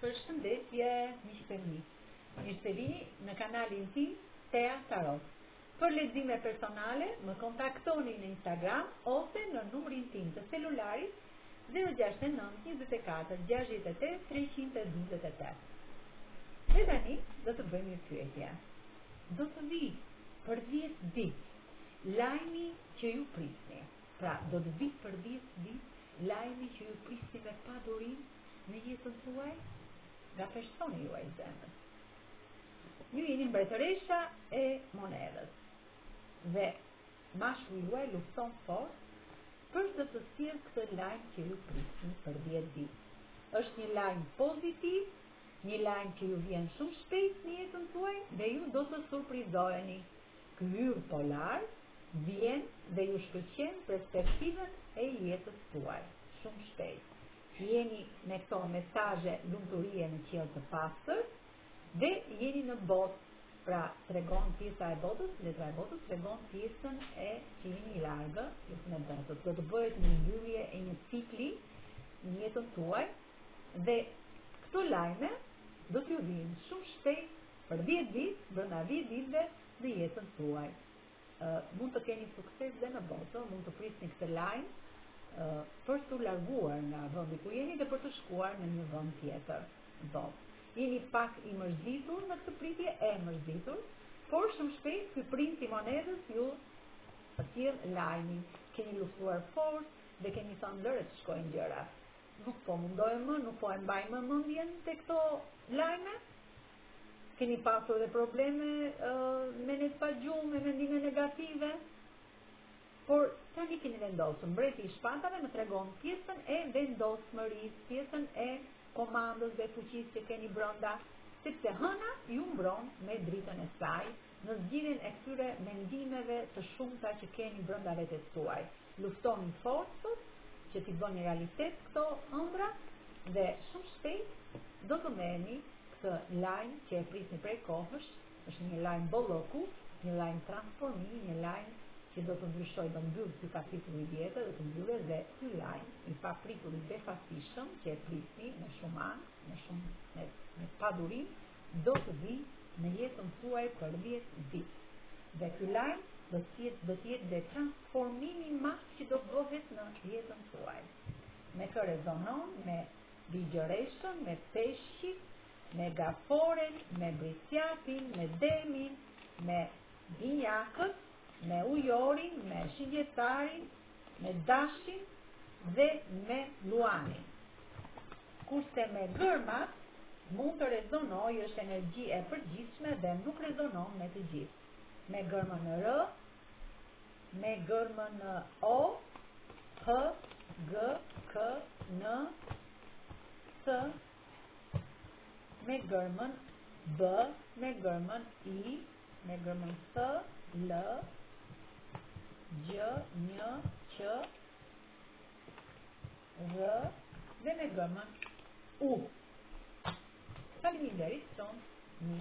Përshëndetje, miqtë e mi. Mirë se vini në kanalin tim Tea Tarot. Për lexime personale, më kontaktoni në Instagram ose në numrin tim të celularit 069 24 68 328. Dhe tani do të bëjmë një pyetje. Do të vi për 10 ditë lajmi që ju prisni. Pra, do të vi për 10 ditë lajmi që ju prisni me padurim në jetën tuaj nga personi juaj zemrës. Ju jeni mbretëresha e monedhës dhe mashkulli juaj lufton fort për të sjellë këtë lajm që ju prisni për 10 ditë. Është një lajm pozitiv, një lajm që ju vjen shumë shpejt në jetën tuaj dhe ju do të surprizoheni. Ky hyrë polar vjen dhe ju shkëlqen perspektivën e jetës tuaj shumë shpejt. Jeni me këto mesazhe lumturie në qiell të pastër dhe jeni në botë, pra tregon pjesa e botës, letra e botës tregon pjesën e që jeni i largë pjesën e botës. Do të bëhet një mbyllje e një cikli në jetën tuaj dhe këto lajme do t'ju vinë shumë shpejt për 10 ditë, brenda 10 ditëve në jetën tuaj. Mund të keni sukses dhe në botë, mund të prisni këtë lajm për të larguar nga vendi ku jeni dhe për të shkuar në një vend tjetër në botë. Jeni pak i mërzitur në këtë pritje, por shumë shpejt ky princ i monedhës ju sjell lajmin. Keni luftuar fort dhe keni thënë lëre të shkojnë gjërat. Nuk po mundohem më, nuk po e mbaj më mendjen te këto lajme. Keni pasur dhe probleme me ne të pagjumë, me mendime negative. Por tani keni vendosur. Mbreti i shpatave më tregon pjesën e vendosmërisë, pjesën e komandës dhe fuqisë që keni brenda, sepse hëna ju mbron me dritën e saj në zgjidhjen e këtyre mendimeve të shumta që keni brenda vetes tuaj. Luftoni fort sot që t'i bëni realitet këto ëndra dhe shumë shpejt do të merrni këtë lajm që e prisni prej kohësh. Është një lajm bolloku, një lajm transformimi, një lajm që do të ndryshoj, do mbyll ky kapitull i vjetër, do të mbyllet dhe ky lajm i papritur i befasishëm që e prisni me shumë ankth, me padurim, do të vi në jetën tuaj për 10 ditë. Dhe ky lajm do të jetë dhe transformimi i madh që do bëhet në jetën tuaj. Me kë rezonon, me ligjëreshën, me peshqit, me gaforen, me brisjapin, me demin, me binjakët, me ujorin, me shigjetarin, me dashin dhe me luanin. Kurse me gërmat mund të rezonojë, është energji e përgjithshme dhe nuk rezonon me të gjithë. Me gërmën R, me gërmën O, H, G, K, N, S, me gërmën B, me gërmën I, me gërmën S, L, Gj, Nj, Q, R dhe me gërmën U. Faleminderit shumë.